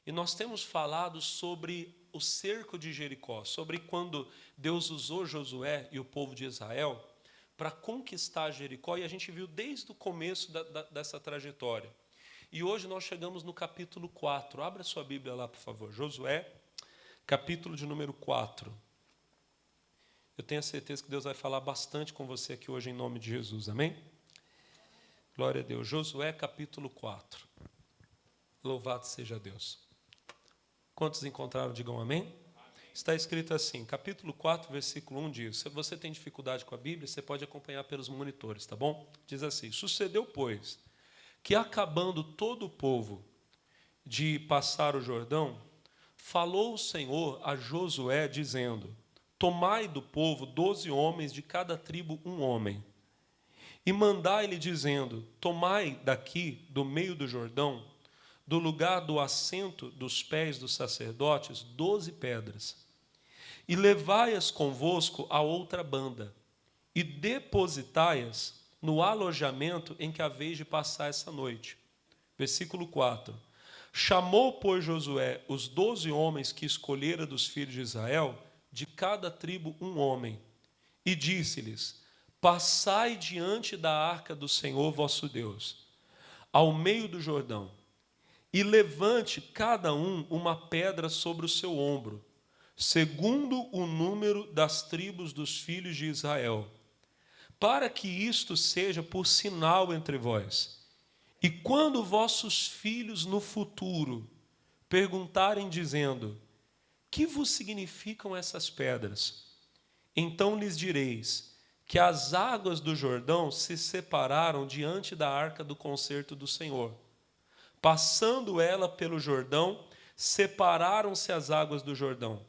E nós temos falado sobre o cerco de Jericó, sobre quando Deus usou Josué e o povo de Israel para conquistar Jericó, e a gente viu desde o começo dessa trajetória. E hoje nós chegamos no capítulo 4. Abra sua Bíblia lá, por favor. Josué, capítulo de número 4. Eu tenho a certeza que Deus vai falar bastante com você aqui hoje em nome de Jesus, amém? Glória a Deus. Josué, capítulo 4. Louvado seja Deus. Quantos encontraram, digam amém? Amém. Está escrito assim, capítulo 4, versículo 1 diz, se você tem dificuldade com a Bíblia, você pode acompanhar pelos monitores, tá bom? Diz assim, sucedeu, pois, que acabando todo o povo de passar o Jordão, falou o Senhor a Josué, dizendo, tomai do povo 12 homens, de cada tribo um homem, e mandai-lhe, dizendo, tomai daqui, do meio do Jordão, do lugar do assento dos pés dos sacerdotes, 12 pedras, e levai-as convosco a outra banda, e depositai-as no alojamento em que haveis de passar essa noite. Versículo 4. Chamou, pois, Josué os 12 homens que escolhera dos filhos de Israel, de cada tribo um homem, e disse-lhes, passai diante da arca do Senhor vosso Deus, ao meio do Jordão, e levante cada um uma pedra sobre o seu ombro, segundo o número das tribos dos filhos de Israel, para que isto seja por sinal entre vós. E quando vossos filhos no futuro perguntarem, dizendo, que vos significam essas pedras? Então lhes direis que as águas do Jordão se separaram diante da arca do concerto do Senhor. Passando ela pelo Jordão, separaram-se as águas do Jordão.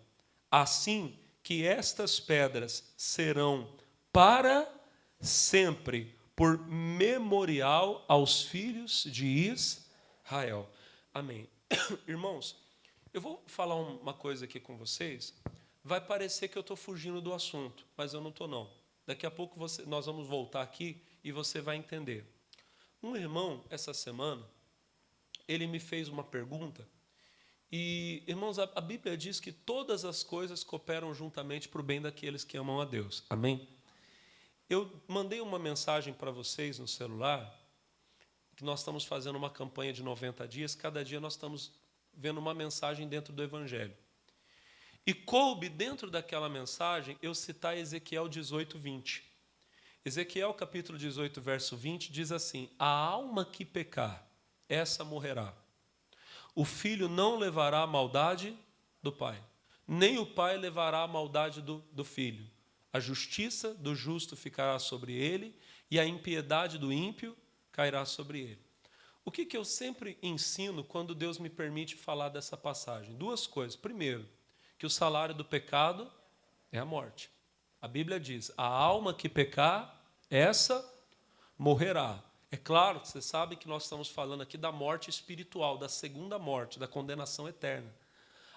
Assim que estas pedras serão para sempre, por memorial aos filhos de Israel. Amém. Irmãos, eu vou falar uma coisa aqui com vocês. Vai parecer que eu estou fugindo do assunto, mas eu não estou, não. Daqui a pouco nós vamos voltar aqui e você vai entender. Um irmão, essa semana, ele me fez uma pergunta. E, irmãos, a Bíblia diz que todas as coisas cooperam juntamente para o bem daqueles que amam a Deus. Amém? Eu mandei uma mensagem para vocês no celular, que nós estamos fazendo uma campanha de 90 dias, cada dia nós estamos vendo uma mensagem dentro do Evangelho. E coube dentro daquela mensagem eu citar Ezequiel 18, 20. Ezequiel capítulo 18, verso 20, diz assim, a alma que pecar, essa morrerá. O filho não levará a maldade do pai, nem o pai levará a maldade do filho. A justiça do justo ficará sobre ele, e a impiedade do ímpio cairá sobre ele. O que eu sempre ensino quando Deus me permite falar dessa passagem? Duas coisas. Primeiro, que o salário do pecado é a morte. A Bíblia diz, a alma que pecar, essa morrerá. É claro, você sabe que nós estamos falando aqui da morte espiritual, da segunda morte, da condenação eterna.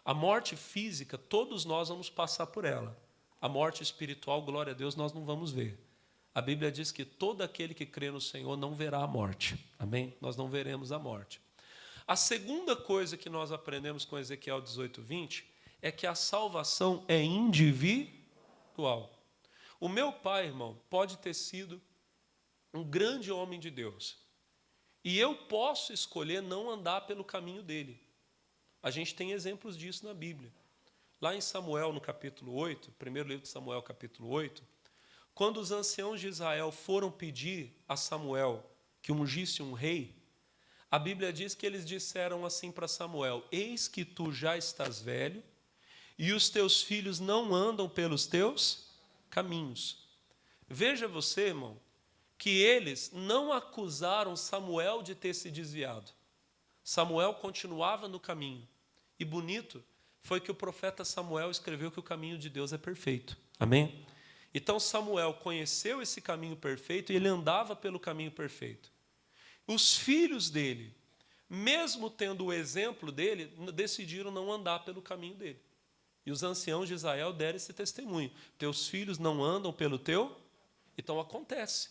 A morte física, todos nós vamos passar por ela. A morte espiritual, glória a Deus, nós não vamos ver. A Bíblia diz que todo aquele que crê no Senhor não verá a morte. Amém? Nós não veremos a morte. A segunda coisa que nós aprendemos com Ezequiel 18, 20, é que a salvação é individual. O meu pai, irmão, pode ter sido um grande homem de Deus. E eu posso escolher não andar pelo caminho dele. A gente tem exemplos disso na Bíblia. Lá em Samuel, no capítulo 8, primeiro livro de Samuel, capítulo 8, quando os anciãos de Israel foram pedir a Samuel que ungisse um rei, a Bíblia diz que eles disseram assim para Samuel, eis que tu já estás velho, e os teus filhos não andam pelos teus caminhos. Veja você, irmão, que eles não acusaram Samuel de ter se desviado. Samuel continuava no caminho. E bonito foi que o profeta Samuel escreveu que o caminho de Deus é perfeito. Amém? Então Samuel conheceu esse caminho perfeito e ele andava pelo caminho perfeito. Os filhos dele, mesmo tendo o exemplo dele, decidiram não andar pelo caminho dele. E os anciãos de Israel deram esse testemunho. Teus filhos não andam pelo teu? Então acontece.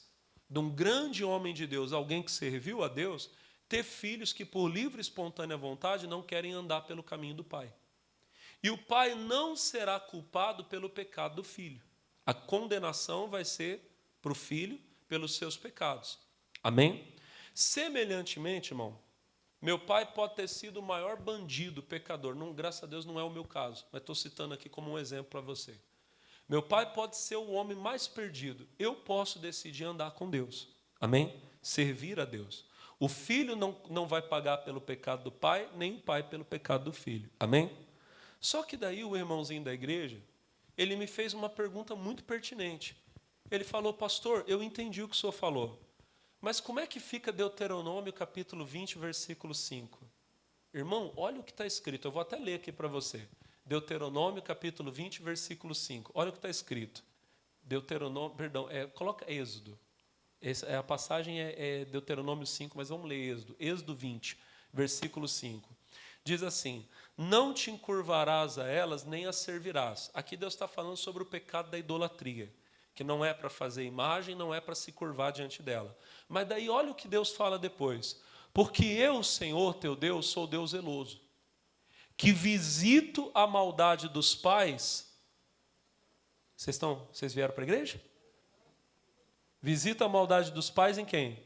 De um grande homem de Deus, alguém que serviu a Deus, ter filhos que, por livre e espontânea vontade, não querem andar pelo caminho do pai. E o pai não será culpado pelo pecado do filho. A condenação vai ser para o filho pelos seus pecados. Amém? Semelhantemente, irmão, meu pai pode ter sido o maior bandido, pecador. Não, graças a Deus não é o meu caso, mas estou citando aqui como um exemplo para você. Meu pai pode ser o homem mais perdido. Eu posso decidir andar com Deus. Amém? Servir a Deus. O filho não vai pagar pelo pecado do pai, nem o pai pelo pecado do filho. Amém? Só que daí o irmãozinho da igreja, ele me fez uma pergunta muito pertinente. Ele falou, pastor, eu entendi o que o senhor falou, mas como é que fica Deuteronômio capítulo 20, versículo 5? Irmão, olha o que está escrito, eu vou até ler aqui para você. Deuteronômio capítulo 20, versículo 5. Olha o que está escrito. Coloca Êxodo. A passagem é Deuteronômio 5, mas vamos ler Êxodo. Êxodo 20, versículo 5. Diz assim, não te encurvarás a elas, nem as servirás. Aqui Deus está falando sobre o pecado da idolatria, que não é para fazer imagem, não é para se curvar diante dela. Mas daí olha o que Deus fala depois. Porque eu, Senhor, teu Deus, sou Deus zeloso, que visito a maldade dos pais. Vocês vieram para a igreja? Visita a maldade dos pais em quem?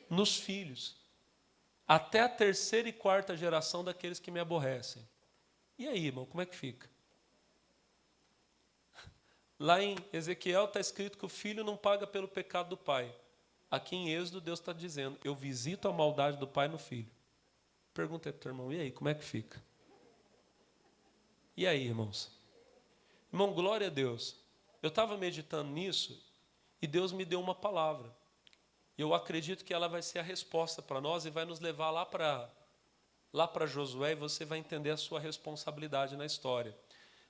Nos filhos. Até a terceira e quarta geração daqueles que me aborrecem. E aí, irmão, como é que fica? Lá em Ezequiel está escrito que o filho não paga pelo pecado do pai. Aqui em Êxodo, Deus está dizendo, eu visito a maldade do pai no filho. Pergunta para o teu irmão, e aí, como é que fica? E aí, irmãos? Irmão, glória a Deus. Eu estava meditando nisso e Deus me deu uma palavra. Eu acredito que ela vai ser a resposta para nós e vai nos levar lá para Josué e você vai entender a sua responsabilidade na história.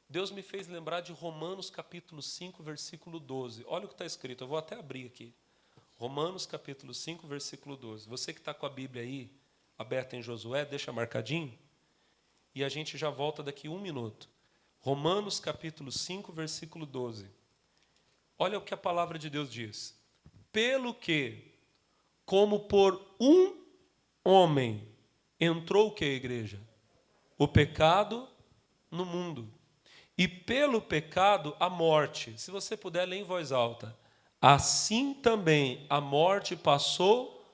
Deus me fez lembrar de Romanos capítulo 5, versículo 12. Olha o que está escrito, eu vou até abrir aqui. Romanos capítulo 5, versículo 12. Você que está com a Bíblia aí, aberta em Josué, deixa marcadinho. E a gente já volta daqui 1 minuto. Romanos capítulo 5, versículo 12. Olha o que a palavra de Deus diz. Pelo que, como por um homem, entrou o que, igreja? O pecado no mundo. E pelo pecado, a morte. Se você puder, ler em voz alta. Assim também a morte passou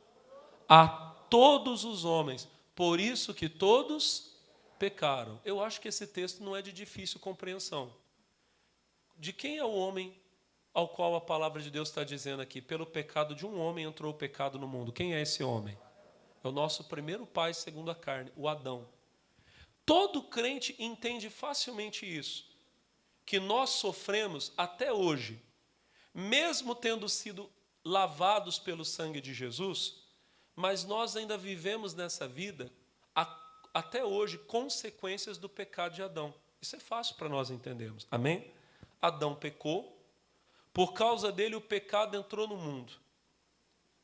a todos os homens. Por isso que todos pecaram. Eu acho que esse texto não é de difícil compreensão. De quem é o homem ao qual a palavra de Deus está dizendo aqui? Pelo pecado de um homem entrou o pecado no mundo. Quem é esse homem? É o nosso primeiro pai segundo a carne, o Adão. Todo crente entende facilmente isso, que nós sofremos até hoje, mesmo tendo sido lavados pelo sangue de Jesus, mas nós ainda vivemos nessa vida, até hoje, consequências do pecado de Adão. Isso é fácil para nós entendermos. Amém? Adão pecou, por causa dele o pecado entrou no mundo.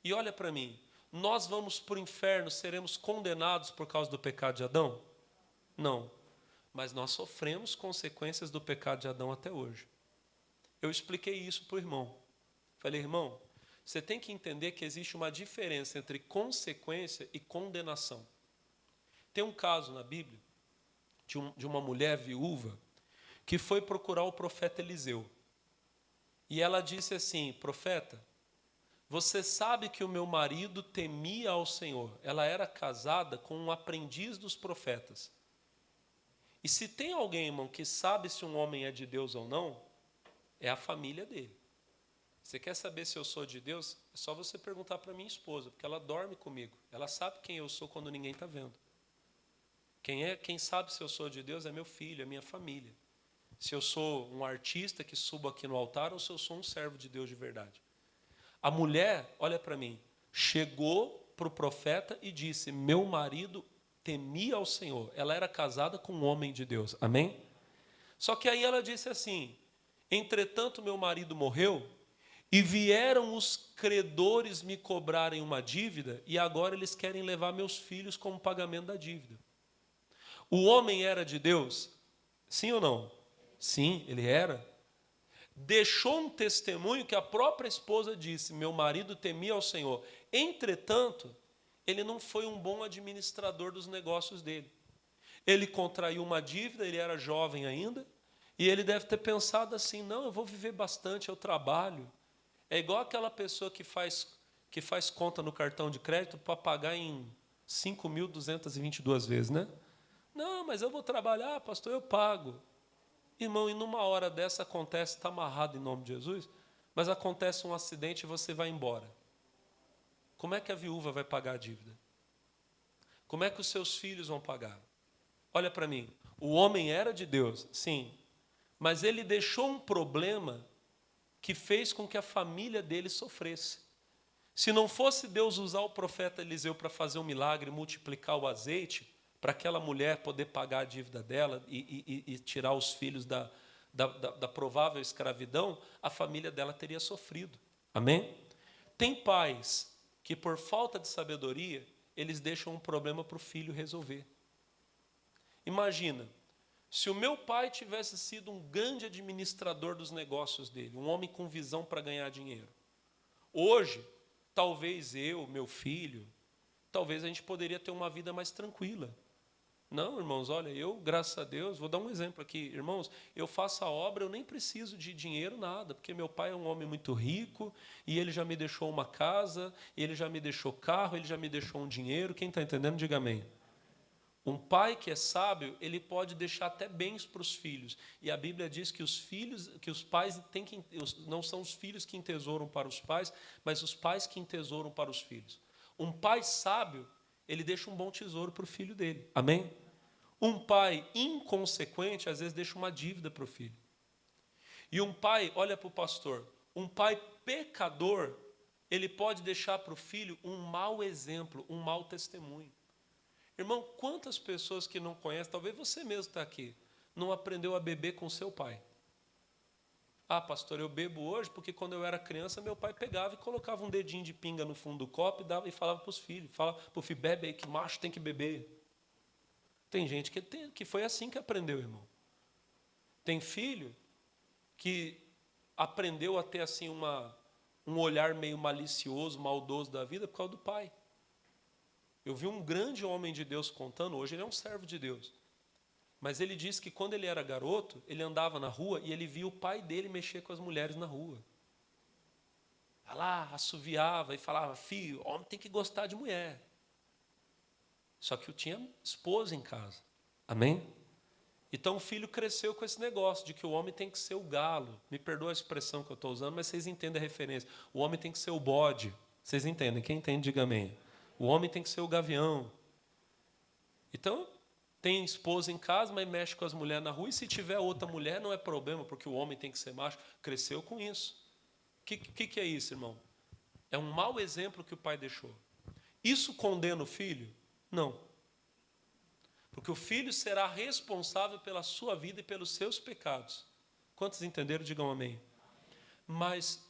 E olha para mim, nós vamos para o inferno, seremos condenados por causa do pecado de Adão? Não. Mas nós sofremos consequências do pecado de Adão até hoje. Eu expliquei isso para o irmão. Falei, irmão, você tem que entender que existe uma diferença entre consequência e condenação. Tem um caso na Bíblia de uma mulher viúva que foi procurar o profeta Eliseu. E ela disse assim, profeta, você sabe que o meu marido temia ao Senhor. Ela era casada com um aprendiz dos profetas. E se tem alguém, irmão, que sabe se um homem é de Deus ou não, é a família dele. Você quer saber se eu sou de Deus? É só você perguntar para minha esposa, porque ela dorme comigo. Ela sabe quem eu sou quando ninguém está vendo. Quem sabe se eu sou de Deus é meu filho, é minha família. Se eu sou um artista que subo aqui no altar ou se eu sou um servo de Deus de verdade. A mulher, olha para mim, chegou para o profeta e disse, meu marido temia ao Senhor. Ela era casada com um homem de Deus. Amém? Só que aí ela disse assim, entretanto meu marido morreu e vieram os credores me cobrarem uma dívida e agora eles querem levar meus filhos como pagamento da dívida. O homem era de Deus? Sim ou não? Sim, ele era. Deixou um testemunho que a própria esposa disse, meu marido temia ao Senhor. Entretanto, ele não foi um bom administrador dos negócios dele. Ele contraiu uma dívida, ele era jovem ainda, e ele deve ter pensado assim, não, eu vou viver bastante, eu trabalho. É igual aquela pessoa que faz conta no cartão de crédito para pagar em 5.222 vezes, né? Não, mas eu vou trabalhar, pastor, eu pago. Irmão, e numa hora dessa acontece, está amarrado em nome de Jesus, mas acontece um acidente e você vai embora. Como é que a viúva vai pagar a dívida? Como é que os seus filhos vão pagar? Olha para mim, o homem era de Deus, sim, mas ele deixou um problema que fez com que a família dele sofresse. Se não fosse Deus usar o profeta Eliseu para fazer um milagre, multiplicar o azeite, para aquela mulher poder pagar a dívida dela e tirar os filhos da provável escravidão, a família dela teria sofrido. Amém? Tem pais que, por falta de sabedoria, eles deixam um problema para o filho resolver. Imagina, se o meu pai tivesse sido um grande administrador dos negócios dele, um homem com visão para ganhar dinheiro. Hoje, talvez eu, meu filho, talvez a gente poderia ter uma vida mais tranquila. Não, irmãos, olha, eu, graças a Deus, vou dar um exemplo aqui. Irmãos, eu faço a obra, eu nem preciso de dinheiro, nada, porque meu pai é um homem muito rico, e ele já me deixou uma casa, ele já me deixou carro, ele já me deixou um dinheiro. Quem está entendendo, diga amém. Um pai que é sábio, ele pode deixar até bens para os filhos. E a Bíblia diz que os pais não são os filhos que entesouram para os pais, mas os pais que entesouram para os filhos. Um pai sábio, ele deixa um bom tesouro para o filho dele. Amém? Um pai inconsequente, às vezes, deixa uma dívida para o filho. E um pai, olha para o pastor, um pai pecador, ele pode deixar para o filho um mau exemplo, um mau testemunho. Irmão, quantas pessoas que não conhecem, talvez você mesmo está aqui, não aprendeu a beber com seu pai? Ah, pastor, eu bebo hoje porque quando eu era criança, meu pai pegava e colocava um dedinho de pinga no fundo do copo e falava para os filhos, falava para o filho, bebe aí, que macho tem que beber. Tem gente que foi assim que aprendeu, irmão. Tem filho que aprendeu a ter assim um olhar meio malicioso, maldoso da vida por causa do pai. Eu vi um grande homem de Deus contando, hoje ele é um servo de Deus. Mas ele disse que quando ele era garoto, ele andava na rua e ele via o pai dele mexer com as mulheres na rua. Lá, assoviava e falava, filho, homem tem que gostar de mulher. Só que eu tinha esposa em casa. Amém? Então o filho cresceu com esse negócio de que o homem tem que ser o galo. Me perdoa a expressão que eu estou usando, mas vocês entendem a referência. O homem tem que ser o bode. Vocês entendem? Quem entende, diga amém. O homem tem que ser o gavião. Então, tem esposa em casa, mas mexe com as mulheres na rua. E se tiver outra mulher, não é problema, porque o homem tem que ser macho. Cresceu com isso. O que é isso, irmão? É um mau exemplo que o pai deixou. Isso condena o filho? Não. Porque o filho será responsável pela sua vida e pelos seus pecados. Quantos entenderam? Digam amém. Mas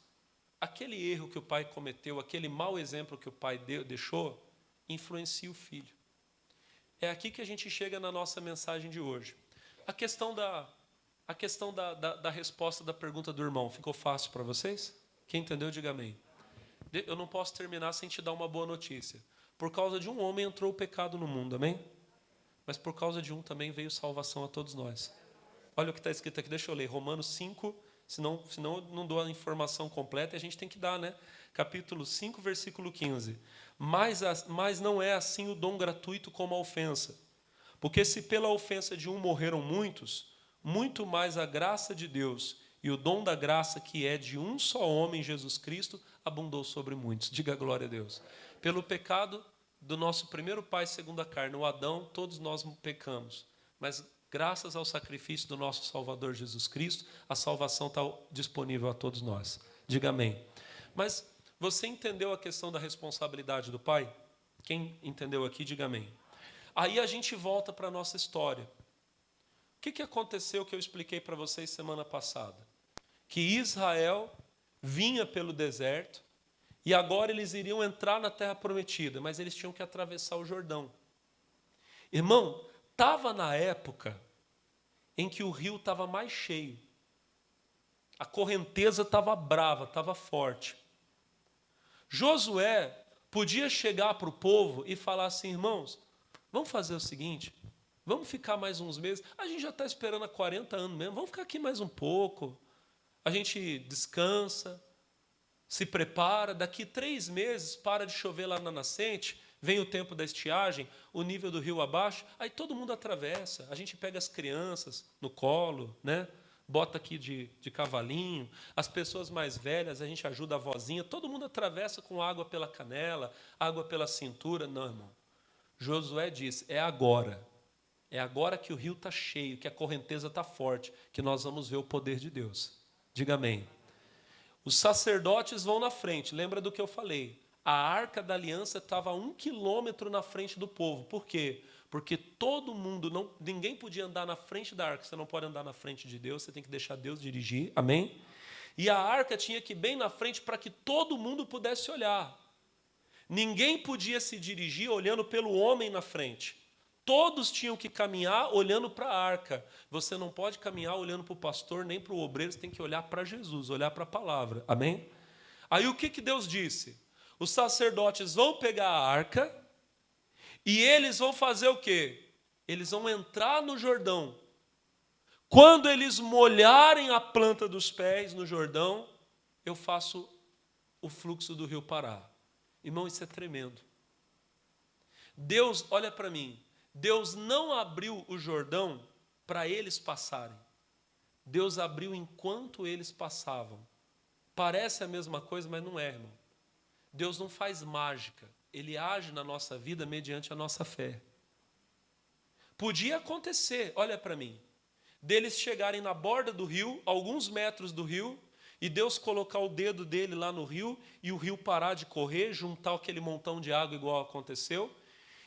aquele erro que o pai cometeu, aquele mau exemplo que o pai deixou, influencia o filho. É aqui que a gente chega na nossa mensagem de hoje. A questão da resposta da pergunta do irmão, ficou fácil para vocês? Quem entendeu, diga amém. Eu não posso terminar sem te dar uma boa notícia. Por causa de um homem entrou o pecado no mundo, amém? Mas por causa de um também veio salvação a todos nós. Olha o que está escrito aqui, deixa eu ler. Romanos 5, senão eu não dou a informação completa e a gente tem que dar, né? Capítulo 5, versículo 15. Mas não é assim o dom gratuito como a ofensa. Porque se pela ofensa de um morreram muitos, muito mais a graça de Deus e o dom da graça que é de um só homem, Jesus Cristo, abundou sobre muitos. Diga glória a Deus. Pelo pecado do nosso primeiro pai segundo a carne, o Adão, todos nós pecamos. Mas graças ao sacrifício do nosso Salvador Jesus Cristo, a salvação está disponível a todos nós. Diga amém. Mas você entendeu a questão da responsabilidade do pai? Quem entendeu aqui, diga amém. Aí a gente volta para a nossa história. O que aconteceu que eu expliquei para vocês semana passada? Que Israel vinha pelo deserto e agora eles iriam entrar na terra prometida, mas eles tinham que atravessar o Jordão. Irmão, estava na época em que o rio estava mais cheio. A correnteza estava brava, estava forte. Josué podia chegar para o povo e falar assim: irmãos, vamos fazer o seguinte, vamos ficar mais uns meses, a gente já está esperando há 40 anos mesmo, vamos ficar aqui mais um pouco, a gente descansa, se prepara, daqui 3 meses para de chover lá na nascente, vem o tempo da estiagem, o nível do rio abaixo, aí todo mundo atravessa, a gente pega as crianças no colo, né? Bota aqui de cavalinho, as pessoas mais velhas, a gente ajuda a vozinha, todo mundo atravessa com água pela canela, água pela cintura. Não, irmão. Josué disse, é agora que o rio está cheio, que a correnteza está forte, que nós vamos ver o poder de Deus. Diga amém. Os sacerdotes vão na frente, lembra do que eu falei? A arca da aliança estava a 1 quilômetro na frente do povo. Por quê? Porque todo mundo, ninguém podia andar na frente da arca. Você não pode andar na frente de Deus, você tem que deixar Deus dirigir. Amém? E a arca tinha que ir bem na frente para que todo mundo pudesse olhar. Ninguém podia se dirigir olhando pelo homem na frente. Todos tinham que caminhar olhando para a arca. Você não pode caminhar olhando para o pastor, nem para o obreiro, você tem que olhar para Jesus, olhar para a palavra. Amém? Aí o que Deus disse? Os sacerdotes vão pegar a arca e eles vão fazer o quê? Eles vão entrar no Jordão. Quando eles molharem a planta dos pés no Jordão, eu faço o fluxo do rio parar. Irmão, isso é tremendo. Deus, olha para mim, Deus não abriu o Jordão para eles passarem. Deus abriu enquanto eles passavam. Parece a mesma coisa, mas não é, irmão. Deus não faz mágica. Ele age na nossa vida mediante a nossa fé. Podia acontecer, olha para mim, deles chegarem na borda do rio, alguns metros do rio, e Deus colocar o dedo dele lá no rio, e o rio parar de correr, juntar aquele montão de água igual aconteceu,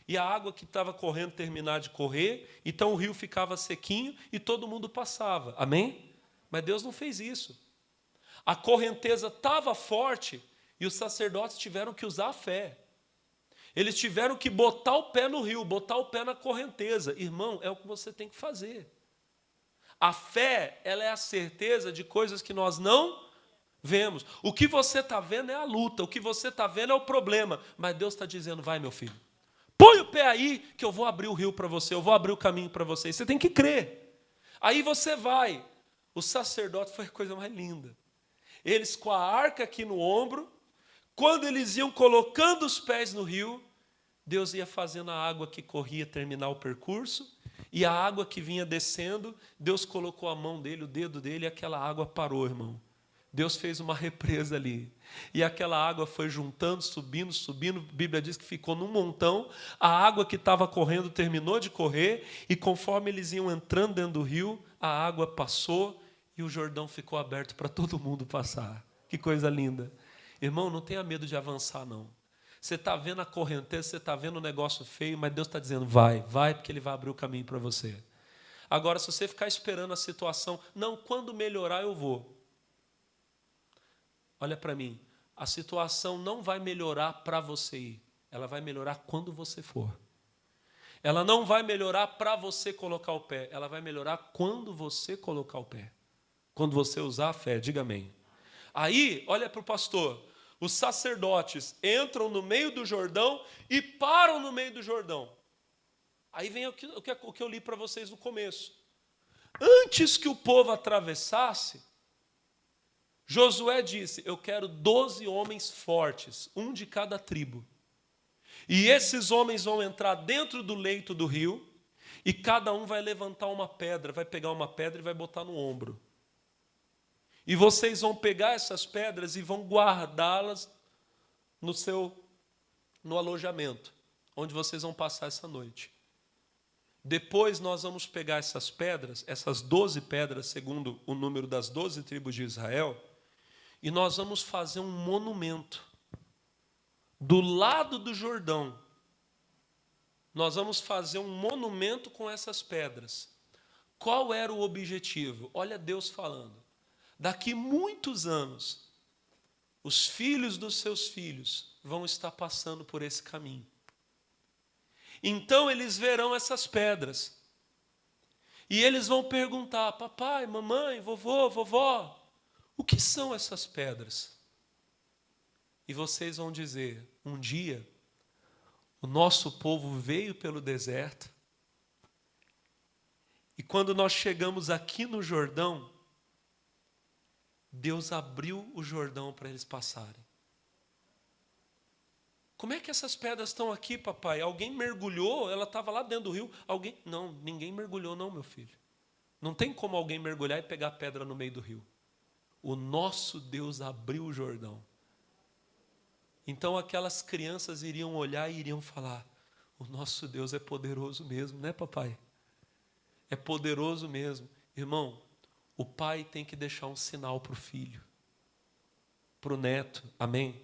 e a água que estava correndo terminar de correr, então o rio ficava sequinho e todo mundo passava. Amém? Mas Deus não fez isso. A correnteza estava forte e os sacerdotes tiveram que usar a fé. Eles tiveram que botar o pé no rio, botar o pé na correnteza. Irmão, é o que você tem que fazer. A fé, ela é a certeza de coisas que nós não vemos. O que você está vendo é a luta, o que você está vendo é o problema. Mas Deus está dizendo, vai meu filho, põe o pé aí que eu vou abrir o rio para você, eu vou abrir o caminho para você. E você tem que crer. Aí você vai. O sacerdote foi a coisa mais linda. Eles com a arca aqui no ombro, quando eles iam colocando os pés no rio, Deus ia fazendo a água que corria terminar o percurso, e a água que vinha descendo, Deus colocou a mão dele, o dedo dele, e aquela água parou, irmão. Deus fez uma represa ali. E aquela água foi juntando, subindo, subindo. A Bíblia diz que ficou num montão. A água que estava correndo terminou de correr. E conforme eles iam entrando dentro do rio, a água passou e o Jordão ficou aberto para todo mundo passar. Que coisa linda. Irmão, não tenha medo de avançar, não. Você está vendo a correnteza, você está vendo um negócio feio, mas Deus está dizendo, vai, porque Ele vai abrir o caminho para você. Agora, se você ficar esperando a situação, não, quando melhorar eu vou. Olha para mim, a situação não vai melhorar para você ir, ela vai melhorar quando você for. Ela não vai melhorar para você colocar o pé, ela vai melhorar quando você colocar o pé. Quando você usar a fé, diga amém. Aí, olha para o pastor, os sacerdotes entram no meio do Jordão e param no meio do Jordão. Aí vem o que eu li para vocês no começo. Antes que o povo atravessasse, Josué disse, eu quero 12 homens fortes, um de cada tribo. E esses homens vão entrar dentro do leito do rio, e cada um vai levantar uma pedra, vai pegar uma pedra e vai botar no ombro. E vocês vão pegar essas pedras e vão guardá-las no alojamento, onde vocês vão passar essa noite. Depois nós vamos pegar essas pedras, essas 12 pedras, segundo o número das 12 tribos de Israel, e nós vamos fazer um monumento. Do lado do Jordão, nós vamos fazer um monumento com essas pedras. Qual era o objetivo? Olha Deus falando. Daqui muitos anos, os filhos dos seus filhos vão estar passando por esse caminho. Então eles verão essas pedras. E eles vão perguntar, papai, mamãe, vovô, vovó, o que são essas pedras? E vocês vão dizer, um dia, o nosso povo veio pelo deserto, e quando nós chegamos aqui no Jordão, Deus abriu o Jordão para eles passarem. Como é que essas pedras estão aqui, papai? Alguém mergulhou? Ela estava lá dentro do rio. Alguém? Não, ninguém mergulhou não, meu filho. Não tem como alguém mergulhar e pegar pedra no meio do rio. O nosso Deus abriu o Jordão. Então aquelas crianças iriam olhar e iriam falar, o nosso Deus é poderoso mesmo, né, papai? É poderoso mesmo. Irmão, o pai tem que deixar um sinal para o filho, para o neto, amém?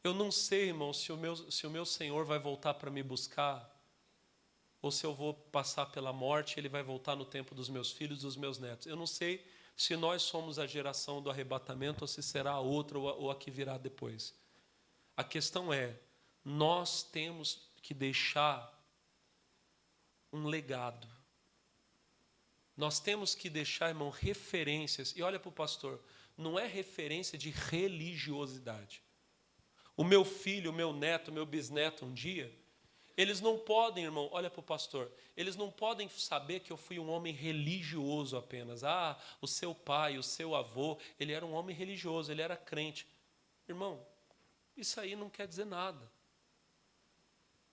Eu não sei, irmão, se o meu Senhor vai voltar para me buscar, ou se eu vou passar pela morte, Ele vai voltar no tempo dos meus filhos, dos meus netos. Eu não sei se nós somos a geração do arrebatamento, ou se será a outra, ou a que virá depois. A questão é, nós temos que deixar um legado. Nós temos que deixar, irmão, referências. E olha para o pastor, não é referência de religiosidade. O meu filho, o meu neto, o meu bisneto um dia, eles não podem, irmão, olha para o pastor, eles não podem saber que eu fui um homem religioso apenas. Ah, o seu pai, o seu avô, ele era um homem religioso, ele era crente. Irmão, isso aí não quer dizer nada.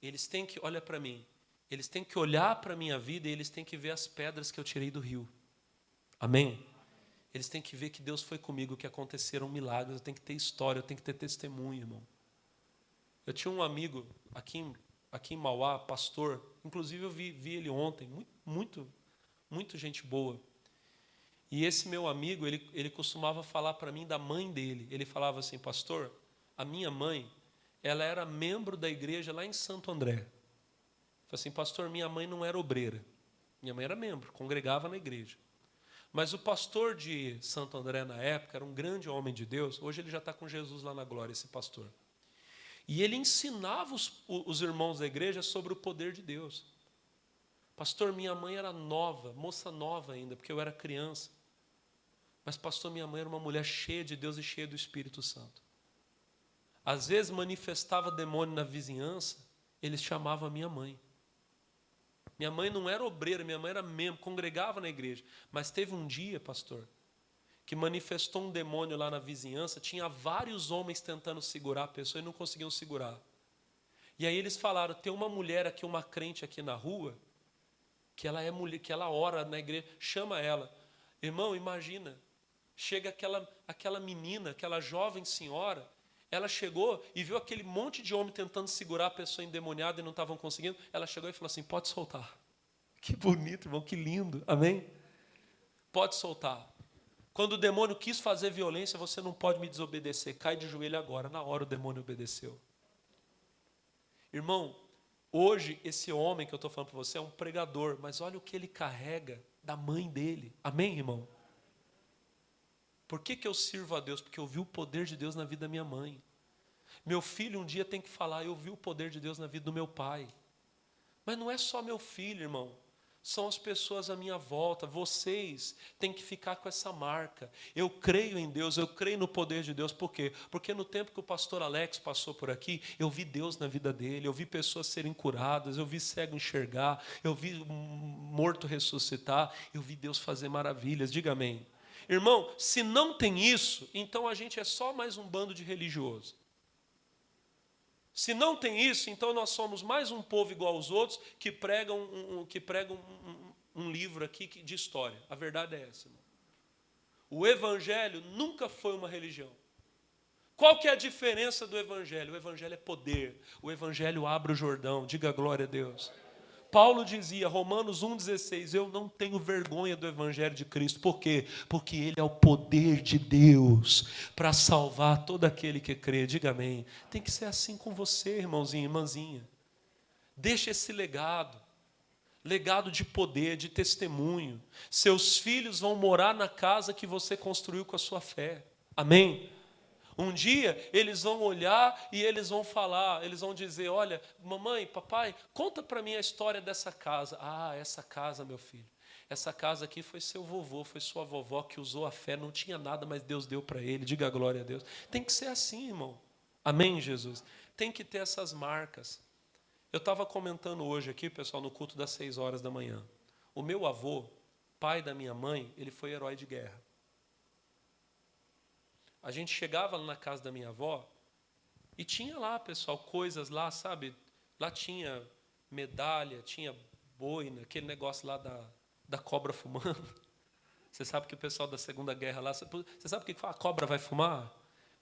Eles têm que, olha para mim, eles têm que olhar para a minha vida e eles têm que ver as pedras que eu tirei do rio. Amém? Eles têm que ver que Deus foi comigo, que aconteceram milagres, eu tenho que ter história, eu tenho que ter testemunho, irmão. Eu tinha um amigo aqui em Mauá, pastor, inclusive eu vi ele ontem, muito gente boa. E esse meu amigo, ele costumava falar para mim da mãe dele. Ele falava assim, pastor, a minha mãe, ela era membro da igreja lá em Santo André. Ele falou assim, pastor, minha mãe não era obreira. Minha mãe era membro, congregava na igreja. Mas o pastor de Santo André na época era um grande homem de Deus. Hoje ele já está com Jesus lá na glória, esse pastor. E ele ensinava os irmãos da igreja sobre o poder de Deus. Pastor, minha mãe era nova, moça nova ainda, porque eu era criança. Mas pastor, minha mãe era uma mulher cheia de Deus e cheia do Espírito Santo. Às vezes manifestava demônio na vizinhança, eles chamavam a minha mãe. Minha mãe não era obreira, minha mãe era membro, congregava na igreja. Mas teve um dia, pastor, que manifestou um demônio lá na vizinhança, tinha vários homens tentando segurar a pessoa e não conseguiam segurar. E aí eles falaram, tem uma mulher aqui, uma crente aqui na rua, que ela é mulher, que ela ora na igreja, chama ela. Irmão, imagina, chega aquela menina, aquela jovem senhora, ela chegou e viu aquele monte de homem tentando segurar a pessoa endemoniada e não estavam conseguindo. Ela chegou e falou assim, pode soltar. Que bonito, irmão, que lindo, amém? Pode soltar. Quando o demônio quis fazer violência, você não pode me desobedecer. Cai de joelho agora. Na hora o demônio obedeceu. Irmão, hoje esse homem que eu estou falando para você é um pregador, mas olha o que ele carrega da mãe dele. Amém, irmão? Por que eu sirvo a Deus? Porque eu vi o poder de Deus na vida da minha mãe. Meu filho um dia tem que falar, eu vi o poder de Deus na vida do meu pai. Mas não é só meu filho, irmão. São as pessoas à minha volta. Vocês têm que ficar com essa marca. Eu creio em Deus, eu creio no poder de Deus. Por quê? Porque no tempo que o pastor Alex passou por aqui, eu vi Deus na vida dele, eu vi pessoas serem curadas, eu vi cego enxergar, eu vi morto ressuscitar, eu vi Deus fazer maravilhas. Diga amém. Irmão, se não tem isso, então a gente é só mais um bando de religiosos. Se não tem isso, então nós somos mais um povo igual aos outros que pregam um livro aqui de história. A verdade é essa, irmão. O Evangelho nunca foi uma religião. Qual que é a diferença do Evangelho? O Evangelho é poder. O Evangelho abre o Jordão. Diga glória a Deus. Paulo dizia, Romanos 1,16, eu não tenho vergonha do Evangelho de Cristo. Por quê? Porque ele é o poder de Deus para salvar todo aquele que crê. Diga amém. Tem que ser assim com você, irmãozinho, irmãzinha. Deixa esse legado. Legado de poder, de testemunho. Seus filhos vão morar na casa que você construiu com a sua fé. Amém? Um dia eles vão olhar e eles vão falar, eles vão dizer, olha, mamãe, papai, conta para mim a história dessa casa. Ah, essa casa, meu filho, essa casa aqui foi seu vovô, foi sua vovó que usou a fé, não tinha nada, mas Deus deu para ele, diga glória a Deus. Tem que ser assim, irmão. Amém, Jesus? Tem que ter essas marcas. Eu estava comentando hoje aqui, pessoal, no culto das 6 horas da manhã. O meu avô, pai da minha mãe, ele foi herói de guerra. A gente chegava lá na casa da minha avó e tinha lá, pessoal, coisas lá, sabe? Lá tinha medalha, tinha boina, aquele negócio lá da cobra fumando. Você sabe que o pessoal da Segunda Guerra lá... Você sabe por que a cobra vai fumar?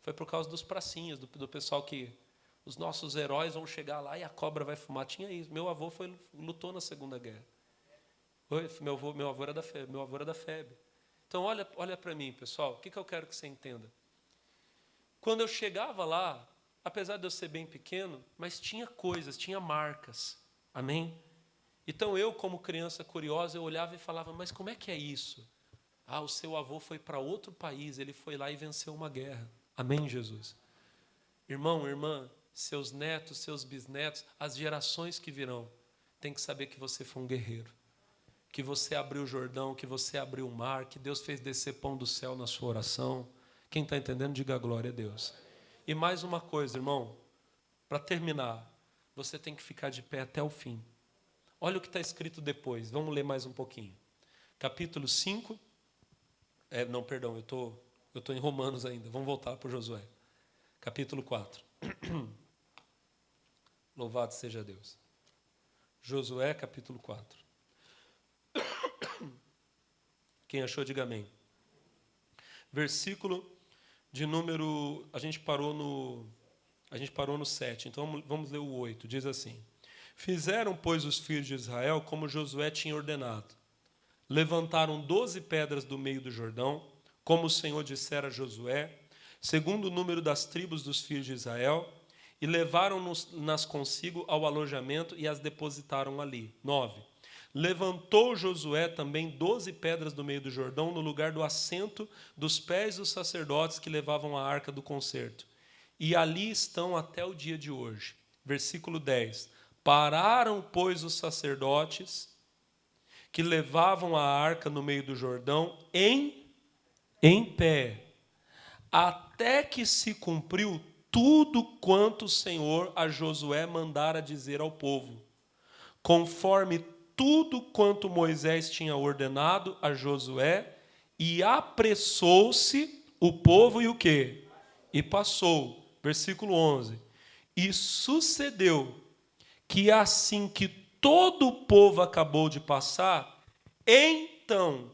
Foi por causa dos pracinhas, do pessoal que... Os nossos heróis vão chegar lá e a cobra vai fumar. Tinha isso. Meu avô lutou na Segunda Guerra. Meu avô era da FEB. Então, olha para mim, pessoal. O que eu quero que você entenda? Quando eu chegava lá, apesar de eu ser bem pequeno, mas tinha coisas, tinha marcas. Amém? Então, eu, como criança curiosa, eu olhava e falava, mas como é que é isso? O seu avô foi para outro país, ele foi lá e venceu uma guerra. Amém, Jesus? Irmão, irmã, seus netos, seus bisnetos, as gerações que virão, tem que saber que você foi um guerreiro. Que você abriu o Jordão, que você abriu o mar, que Deus fez descer pão do céu na sua oração. Quem está entendendo, diga glória a Deus. E mais uma coisa, irmão, para terminar, você tem que ficar de pé até o fim. Olha o que está escrito depois, vamos ler mais um pouquinho. Capítulo 5, eu estou em Romanos ainda, vamos voltar para o Josué. Capítulo 4. Louvado seja Deus. Josué, capítulo 4. Quem achou, diga amém. Versículo de número... A gente parou no 7, então vamos ler o 8. Diz assim: Fizeram, pois, os filhos de Israel como Josué tinha ordenado. Levantaram 12 pedras do meio do Jordão, como o Senhor dissera a Josué, segundo o número das tribos dos filhos de Israel, e levaram-nas consigo ao alojamento e as depositaram ali. 9. Levantou Josué também 12 pedras do meio do Jordão, no lugar do assento dos pés dos sacerdotes que levavam a arca do concerto. E ali estão até o dia de hoje. Versículo 10. Pararam, pois, os sacerdotes que levavam a arca no meio do Jordão em pé, até que se cumpriu tudo quanto o Senhor a Josué mandara dizer ao povo, conforme tudo quanto Moisés tinha ordenado a Josué, e apressou-se o povo e o quê? E passou. Versículo 11. E sucedeu que assim que todo o povo acabou de passar, então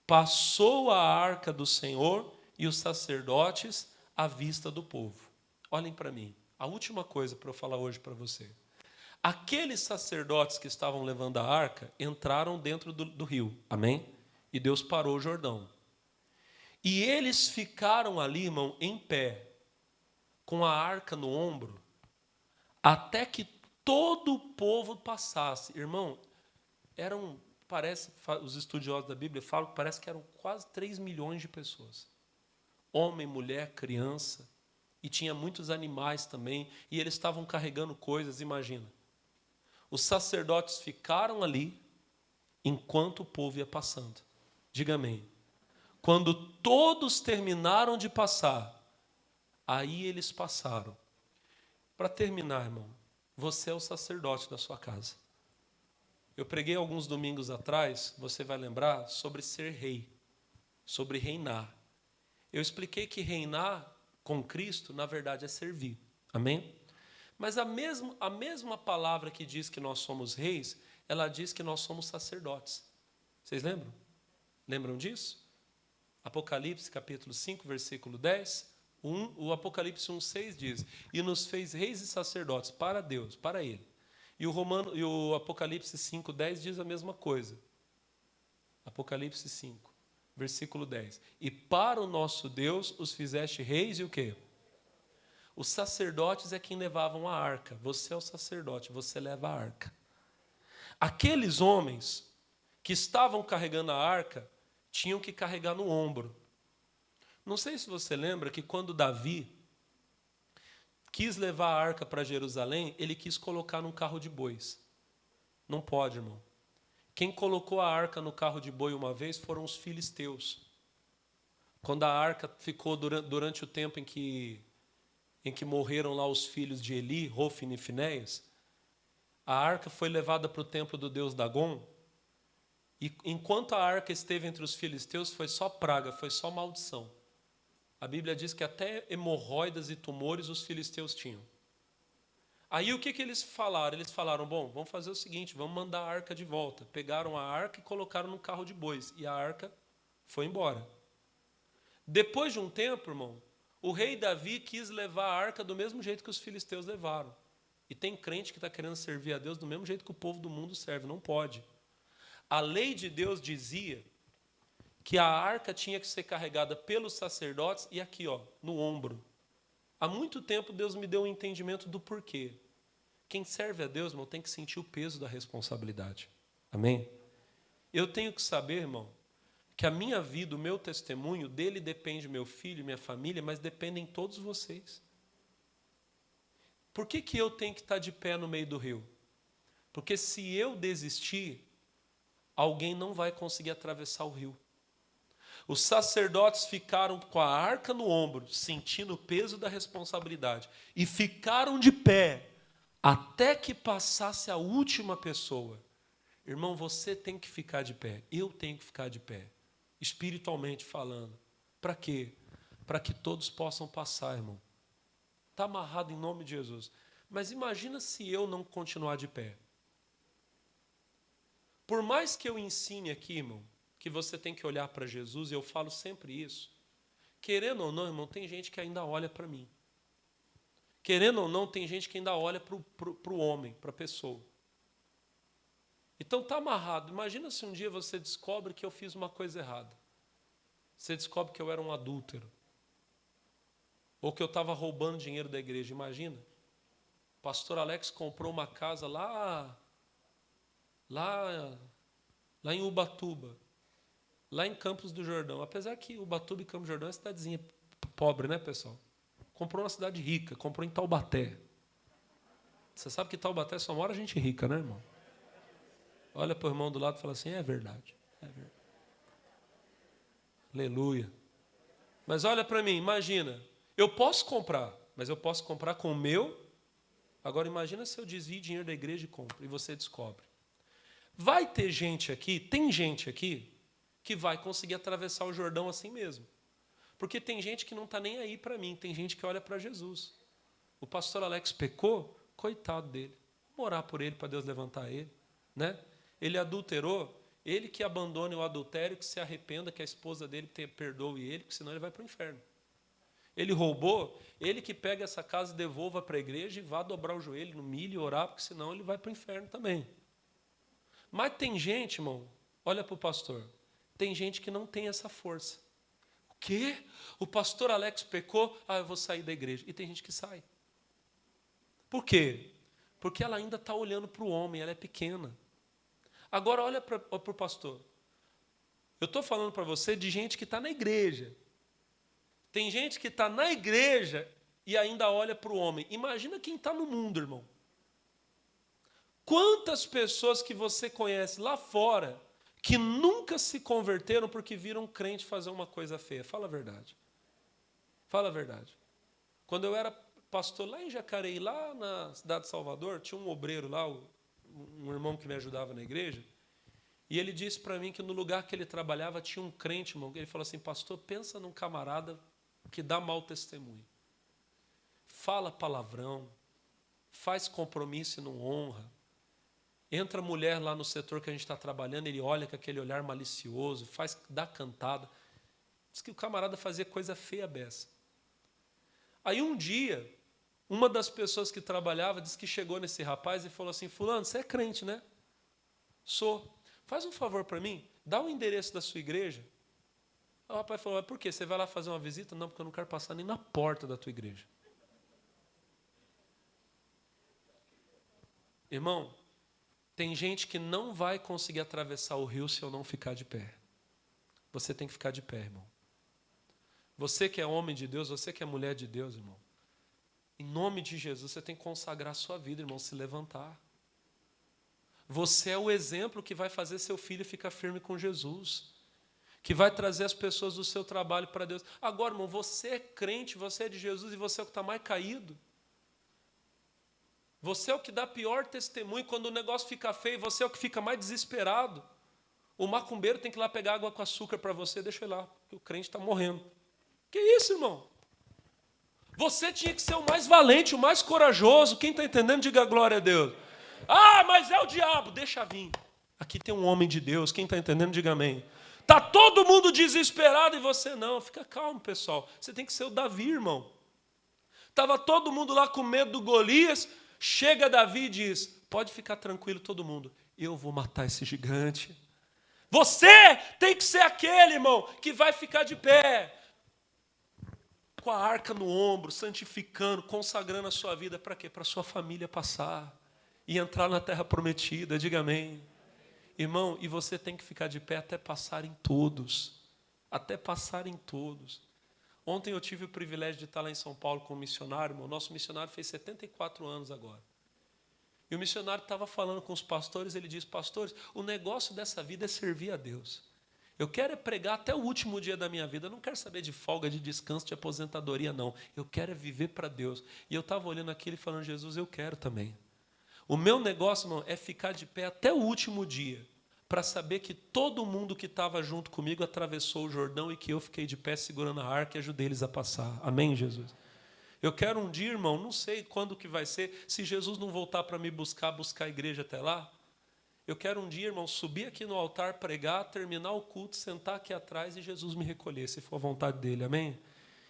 passou a arca do Senhor e os sacerdotes à vista do povo. Olhem para mim, a última coisa para eu falar hoje para você. Aqueles sacerdotes que estavam levando a arca entraram dentro do rio, amém? E Deus parou o Jordão. E eles ficaram ali, irmão, em pé, com a arca no ombro, até que todo o povo passasse. Irmão, os estudiosos da Bíblia falam que parece que eram quase 3 milhões de pessoas. Homem, mulher, criança, e tinha muitos animais também, e eles estavam carregando coisas, imagina. Os sacerdotes ficaram ali enquanto o povo ia passando. Diga amém. Quando todos terminaram de passar, aí eles passaram. Para terminar, irmão, você é o sacerdote da sua casa. Eu preguei alguns domingos atrás, você vai lembrar, sobre ser rei, sobre reinar. Eu expliquei que reinar com Cristo, na verdade, é servir. Amém? Mas a mesma palavra que diz que nós somos reis, ela diz que nós somos sacerdotes. Vocês lembram? Lembram disso? Apocalipse, capítulo 5, versículo 10. O Apocalipse 1,6 diz: E nos fez reis e sacerdotes para Deus, para Ele. E o Apocalipse 5,10 diz a mesma coisa. Apocalipse 5, versículo 10. E para o nosso Deus os fizeste reis e o quê? Os sacerdotes é quem levavam a arca. Você é o sacerdote, você leva a arca. Aqueles homens que estavam carregando a arca tinham que carregar no ombro. Não sei se você lembra que quando Davi quis levar a arca para Jerusalém, ele quis colocar num carro de bois. Não pode, irmão. Quem colocou a arca no carro de boi uma vez foram os filisteus. Quando a arca ficou durante o tempo em em que morreram lá os filhos de Eli, Hofni e Finéias, a arca foi levada para o templo do deus Dagom, e enquanto a arca esteve entre os filisteus, foi só praga, foi só maldição. A Bíblia diz que até hemorroidas e tumores os filisteus tinham. Aí o que eles falaram? Eles falaram, bom, vamos fazer o seguinte, vamos mandar a arca de volta. Pegaram a arca e colocaram num carro de bois, e a arca foi embora. Depois de um tempo, irmão, o rei Davi quis levar a arca do mesmo jeito que os filisteus levaram. E tem crente que está querendo servir a Deus do mesmo jeito que o povo do mundo serve, não pode. A lei de Deus dizia que a arca tinha que ser carregada pelos sacerdotes e aqui, ó, no ombro. Há muito tempo Deus me deu um entendimento do porquê. Quem serve a Deus, irmão, tem que sentir o peso da responsabilidade. Amém? Eu tenho que saber, irmão, que a minha vida, o meu testemunho, dele depende meu filho, minha família, mas dependem todos vocês. Por que eu tenho que estar de pé no meio do rio? Porque se eu desistir, alguém não vai conseguir atravessar o rio. Os sacerdotes ficaram com a arca no ombro, sentindo o peso da responsabilidade, e ficaram de pé até que passasse a última pessoa. Irmão, você tem que ficar de pé, eu tenho que ficar de pé, espiritualmente falando. Para quê? Para que todos possam passar, irmão. Está amarrado em nome de Jesus. Mas imagina se eu não continuar de pé. Por mais que eu ensine aqui, irmão, que você tem que olhar para Jesus, e eu falo sempre isso, querendo ou não, irmão, tem gente que ainda olha para mim. Querendo ou não, tem gente que ainda olha para o homem, para a pessoa. Então está amarrado. Imagina se um dia você descobre que eu fiz uma coisa errada. Você descobre que eu era um adúltero. Ou que eu estava roubando dinheiro da igreja. Imagina. O pastor Alex comprou uma casa lá em Ubatuba. Lá em Campos do Jordão. Apesar que Ubatuba e Campos do Jordão é cidadezinha pobre, né, pessoal? Comprou uma cidade rica. Comprou em Taubaté. Você sabe que Taubaté só mora gente rica, né, irmão? Olha para o irmão do lado e fala assim, é verdade. É verdade. Aleluia. Mas olha para mim, imagina. Eu posso comprar, mas eu posso comprar com o meu. Agora imagina se eu desvio dinheiro da igreja e compro, e você descobre. Vai ter gente aqui, tem gente aqui, que vai conseguir atravessar o Jordão assim mesmo. Porque tem gente que não está nem aí para mim, tem gente que olha para Jesus. O pastor Alex pecou, coitado dele. Vou orar por ele, para Deus levantar ele. Né? Ele adulterou, ele que abandone o adultério, que se arrependa, que a esposa dele perdoe ele, porque senão ele vai para o inferno. Ele roubou, ele que pega essa casa e devolva para a igreja e vá dobrar o joelho no milho e orar, porque senão ele vai para o inferno também. Mas tem gente, irmão, olha para o pastor, tem gente que não tem essa força. O quê? O pastor Alex pecou? Eu vou sair da igreja. E tem gente que sai. Por quê? Porque ela ainda está olhando para o homem, ela é pequena. Agora olha para o pastor. Eu estou falando para você de gente que está na igreja. Tem gente que está na igreja e ainda olha para o homem. Imagina quem está no mundo, irmão. Quantas pessoas que você conhece lá fora que nunca se converteram porque viram um crente fazer uma coisa feia? Fala a verdade. Fala a verdade. Quando eu era pastor lá em Jacareí, lá na cidade de Salvador, tinha um obreiro lá, um irmão que me ajudava na igreja, e ele disse para mim que no lugar que ele trabalhava tinha um crente, irmão, ele falou assim, pastor, pensa num camarada que dá mau testemunho. Fala palavrão, faz compromisso e não honra. Entra mulher lá no setor que a gente está trabalhando, ele olha com aquele olhar malicioso, dá cantada. Diz que o camarada fazia coisa feia beça. Aí um dia, uma das pessoas que trabalhava disse que chegou nesse rapaz e falou assim, fulano, você é crente, né? Sou. Faz um favor para mim, dá o endereço da sua igreja. O rapaz falou, por quê? Você vai lá fazer uma visita? Não, porque eu não quero passar nem na porta da tua igreja. Irmão, tem gente que não vai conseguir atravessar o rio se eu não ficar de pé. Você tem que ficar de pé, irmão. Você que é homem de Deus, você que é mulher de Deus, irmão. Em nome de Jesus, você tem que consagrar a sua vida, irmão, se levantar. Você é o exemplo que vai fazer seu filho ficar firme com Jesus. que vai trazer as pessoas do seu trabalho para Deus. Agora, irmão, você é crente, você é de Jesus e você é o que está mais caído. Você é o que dá pior testemunho. Quando o negócio fica feio, você é o que fica mais desesperado. O macumbeiro tem que ir lá pegar água com açúcar para você, deixa ele lá, porque o crente está morrendo. Que isso, irmão? Você tinha que ser o mais valente, o mais corajoso. Quem está entendendo, diga glória a Deus. Ah, mas é o diabo. Deixa vir. Aqui tem um homem de Deus. Quem está entendendo, diga amém. Está todo mundo desesperado e você não. Fica calmo, pessoal. Você tem que ser o Davi, irmão. Estava todo mundo lá com medo do Golias. Chega Davi e diz, pode ficar tranquilo todo mundo. Eu vou matar esse gigante. Você tem que ser aquele, irmão, que vai ficar de pé. Com a arca no ombro, santificando, consagrando a sua vida. Para quê? Para a sua família passar. E entrar na terra prometida. Diga amém. Irmão, e você tem que ficar de pé até passarem todos. Até passarem todos. Ontem eu tive o privilégio de estar lá em São Paulo com um missionário. O nosso missionário fez 74 anos agora. E o missionário estava falando com os pastores. Ele disse, pastores, o negócio dessa vida é servir a Deus. Eu quero é pregar até o último dia da minha vida. Eu não quero saber de folga, de descanso, de aposentadoria, não. Eu quero é viver para Deus. E eu estava olhando aquilo e falando, Jesus, eu quero também. O meu negócio, irmão, é ficar de pé até o último dia, para saber que todo mundo que estava junto comigo atravessou o Jordão e que eu fiquei de pé segurando a arca e ajudei eles a passar. Amém, Jesus? Eu quero um dia, irmão, não sei quando que vai ser, se Jesus não voltar para me buscar a igreja até lá. Eu quero um dia, irmão, subir aqui no altar, pregar, terminar o culto, sentar aqui atrás e Jesus me recolher, se for a vontade dele. Amém?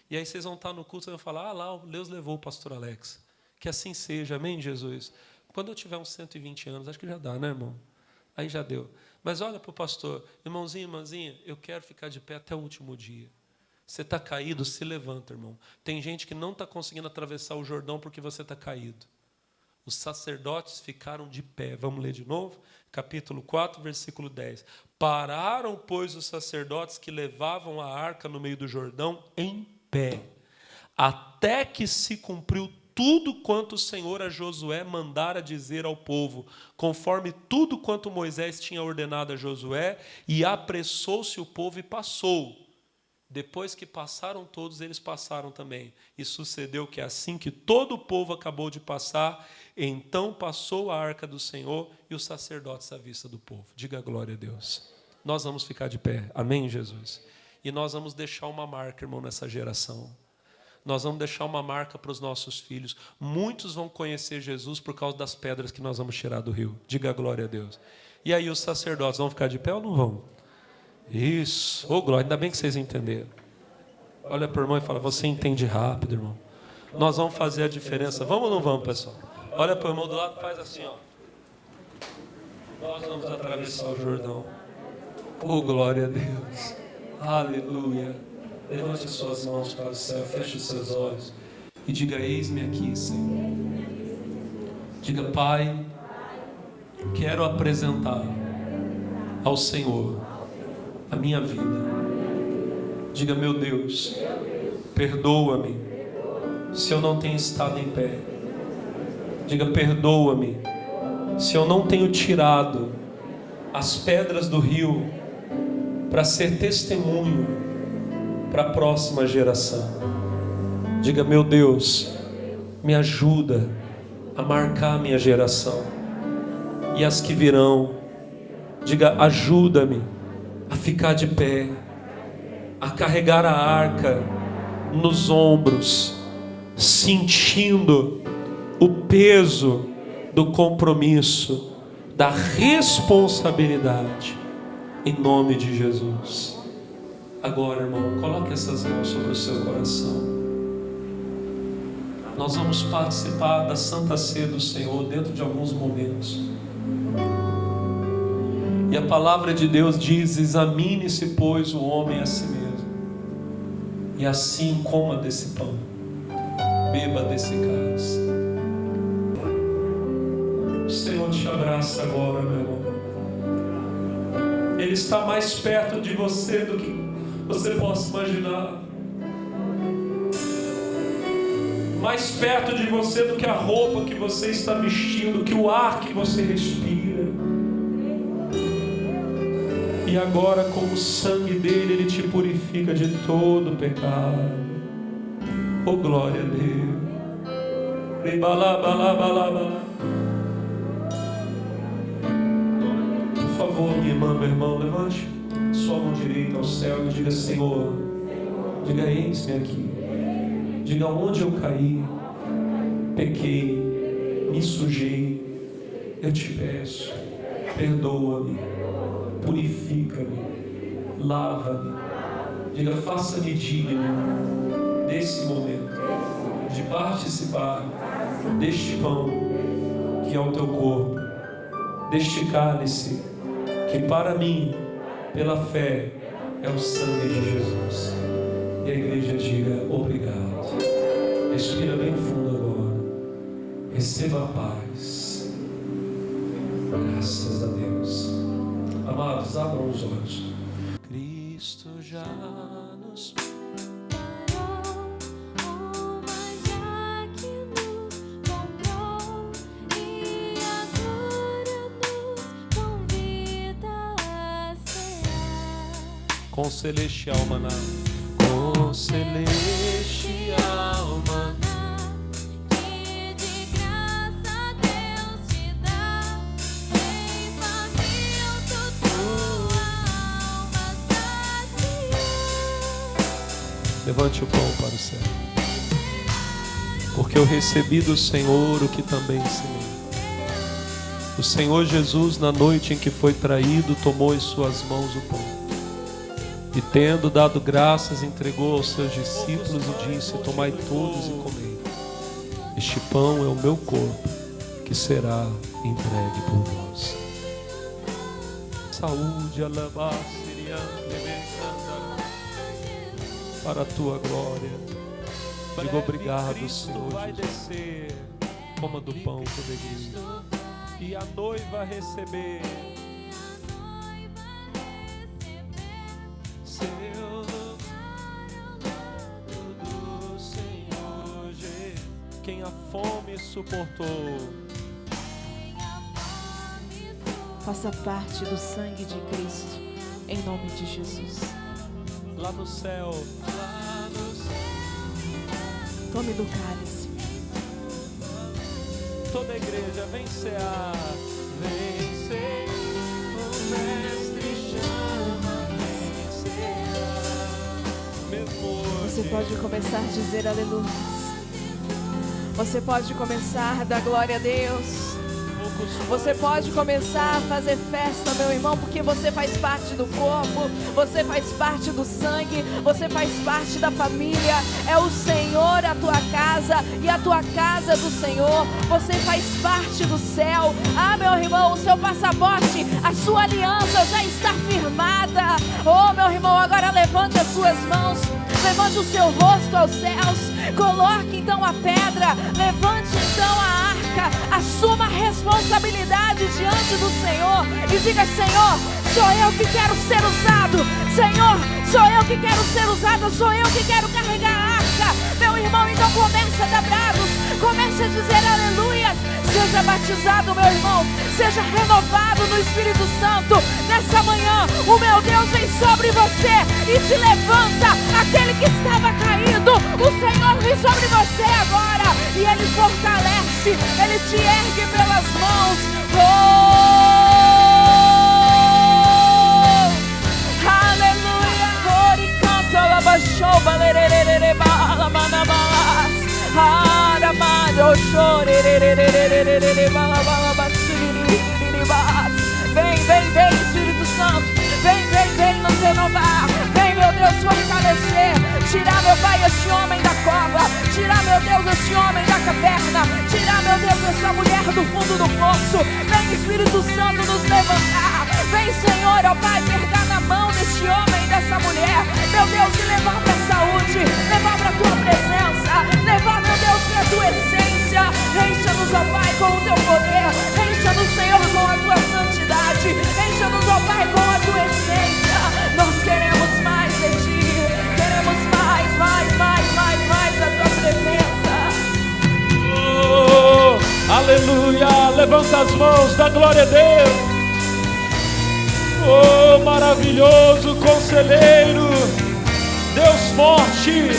E aí vocês vão estar no culto e vão falar, lá, Deus levou o pastor Alex. Que assim seja. Amém, Jesus? Quando eu tiver uns 120 anos, acho que já dá, né, irmão? Aí já deu. Mas olha para o pastor, irmãozinho, irmãzinha, eu quero ficar de pé até o último dia. Você está caído, se levanta, irmão. Tem gente que não está conseguindo atravessar o Jordão porque você está caído. Os sacerdotes ficaram de pé. Vamos ler de novo? Capítulo 4, versículo 10. Pararam, pois, os sacerdotes que levavam a arca no meio do Jordão em pé, até que se cumpriu tudo quanto o Senhor a Josué mandara dizer ao povo, conforme tudo quanto Moisés tinha ordenado a Josué, e apressou-se o povo e passou. Depois que passaram todos, eles passaram também. E sucedeu que assim que todo o povo acabou de passar, então passou a arca do Senhor e os sacerdotes à vista do povo. Diga glória a Deus. Nós vamos ficar de pé. Amém, Jesus? E nós vamos deixar uma marca, irmão, nessa geração. Nós vamos deixar uma marca para os nossos filhos. Muitos vão conhecer Jesus por causa das pedras que nós vamos tirar do rio. Diga glória a Deus. E aí os sacerdotes vão ficar de pé ou não vão? Isso. Ô, glória, ainda bem que vocês entenderam. Olha para o irmão e fala, você entende rápido, irmão. Nós vamos fazer a diferença. Vamos ou não vamos, pessoal? Olha para o irmão do lado e faz assim, ó. Nós vamos atravessar o Jordão. Ô, glória a Deus. Aleluia. Levante suas mãos para o céu, feche os seus olhos e diga, eis-me aqui, Senhor. Diga, Pai, quero apresentar ao Senhor a minha vida. Diga, meu Deus, perdoa-me se eu não tenho estado em pé. Diga, perdoa-me se eu não tenho tirado as pedras do rio para ser testemunho para a próxima geração. Diga, meu Deus, me ajuda a marcar a minha geração e as que virão. Diga, ajuda-me a ficar de pé, a carregar a arca nos ombros, sentindo o peso do compromisso, da responsabilidade, em nome de Jesus. Agora, irmão, coloque essas mãos sobre o seu coração. Nós vamos participar da Santa Ceia do Senhor dentro de alguns momentos. E a palavra de Deus diz, examine-se, pois, o homem a si mesmo. E assim coma desse pão, beba desse cálice. O Senhor te abraça agora, meu irmão. Ele está mais perto de você do que você possa imaginar. Mais perto de você do que a roupa que você está vestindo, do que o ar que você respira. E E agora, com o sangue dele, ele te purifica de todo pecado. Oh, glória a Deus. Por favor, minha irmã, meu irmão, levante sua mão direita ao céu e diga: Senhor, diga: eis-me aqui. Diga: onde eu caí, pequei, me sujei, eu te peço, perdoa-me, purifica-me, lava-me. Diga: faça-me digno desse momento, de participar deste pão que é o teu corpo, deste cálice que para mim, pela fé, é o sangue de Jesus. E a igreja diga: obrigado. Respira bem fundo agora. Receba a paz. Graças a Deus. Amados, abram os olhos. Cristo já nos com celestial maná, com celestial maná, que de graça Deus te dá, em faminto tua alma sacia. Levante o pão para o céu, porque eu recebi do Senhor o que também ensinei. O Senhor Jesus, na noite em que foi traído, tomou em suas mãos o pão. E tendo dado graças, entregou aos seus discípulos e disse: tomai todos e comei. Este pão é o meu corpo, que será entregue por vós. Saúde, para a tua glória. Digo: obrigado, Senhor. Vai descer, coma do pão com alegria. E a noiva receber. Quem a fome suportou, faça parte do sangue de Cristo, em nome de Jesus. lá no céu, Tome do cálice. toda a igreja vem cear, vem ser, o mestre chama, vem cear, mesmo hoje. Você pode começar a dizer aleluia. Você pode começar a dar glória a Deus. Você pode começar a fazer festa, meu irmão, porque você faz parte do corpo, você faz parte do sangue, você faz parte da família. É o Senhor a tua casa e a tua casa do Senhor. Você faz parte do céu. Ah, meu irmão, o seu passaporte, a sua aliança já está firmada. Oh, meu irmão, agora levante as suas mãos, levante o seu rosto aos céus, coloque então a pedra, levante então a arca, assuma a responsabilidade diante do Senhor e diga: Senhor, sou eu que quero ser usado. Senhor, sou eu que quero ser usado, sou eu que quero carregar a arca. Meu irmão, então comece a dar brados, comece a dizer aleluias. Seja batizado, meu irmão, seja renovado no Espírito Santo. Nessa manhã, o meu Deus vem sobre você e te levanta. Aquele que estava caído, o Senhor vem sobre você agora e Ele fortalece, Ele te ergue pelas mãos. Oh, aleluia. Ori canta la baixou, balererere bala manamas. Aramado chorerererererere bala bala basiriri bas. Vem, vem, vem, Espírito Santo. Vem, vem, vem nos renovar. Vem, meu Deus, fortalecer. Tirar, meu Pai, este homem da cova. Tirar, meu Deus, este homem da caverna. Tirar, meu Deus, essa mulher do fundo do poço. Vem, Espírito Santo, nos levantar. Vem, Senhor, ó Pai, pegar na mão deste homem e dessa mulher. Meu Deus, e levar para a saúde. Levar para a tua presença. Levar, meu Deus, para a tua essência. Encha-nos, ó Pai, com o teu poder. Encha-nos, Senhor, com a tua santidade. Encha-nos, ó Pai, com a tua essência. Nós queremos mais de ti. Queremos mais da tua presença. Oh, aleluia, levanta as mãos, dá glória a Deus. Oh, Oh, maravilhoso conselheiro, Deus forte,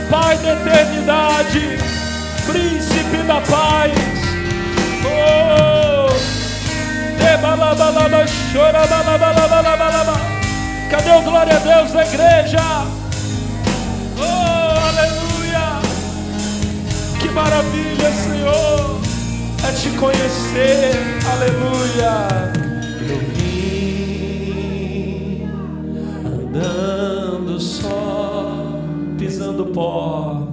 Pai da eternidade, Príncipe da paz. Oh, cadê o glória a Deus da igreja? Oh, aleluia! Que maravilha, Senhor, é te conhecer. Aleluia! Eu vim andando só, pisando pó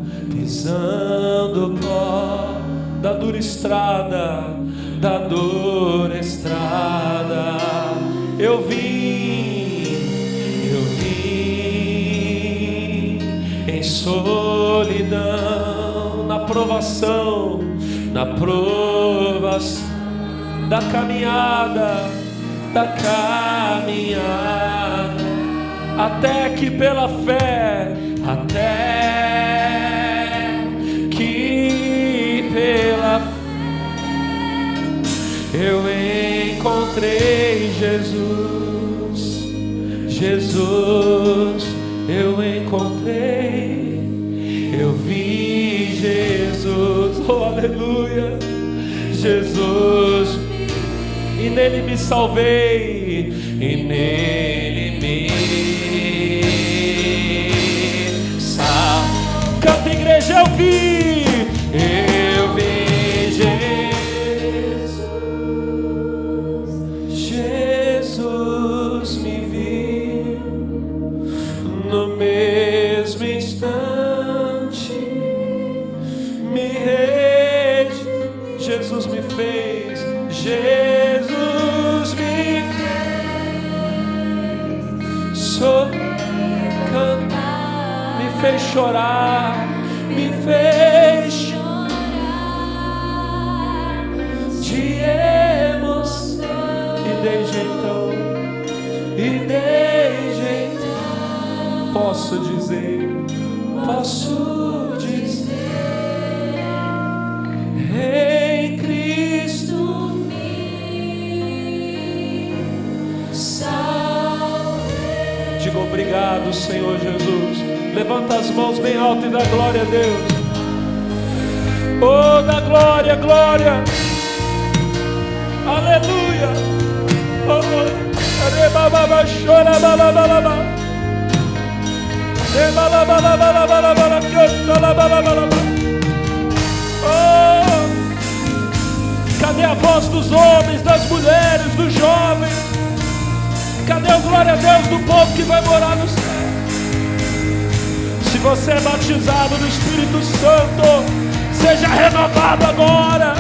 da dura estrada, eu vim em solidão, na provação da caminhada, até que pela fé, eu encontrei Jesus, eu encontrei, eu vi Jesus, oh aleluia, Jesus, e nele me salvei, e nele me salvei. Canta, igreja, eu vi Jesus me viu no mesmo instante, me rede, Jesus me fez, Jesus me cantar, me fez chorar, me fez de emoção, e desde então posso dizer, em Cristo me salvei. Diga obrigado, Senhor Jesus. Levanta as mãos bem alto e dá glória a Deus. Oh, dá glória, glória. Aleluia. Oh, oh, cadê a voz dos homens, das mulheres, dos jovens? Cadê o glória a Deus do povo que vai morar no céu? Se você é batizado no Espírito Santo, seja renovado agora.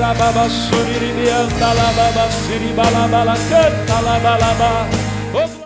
Rababa suriri anda la baba siri bala bala canta la bala ba.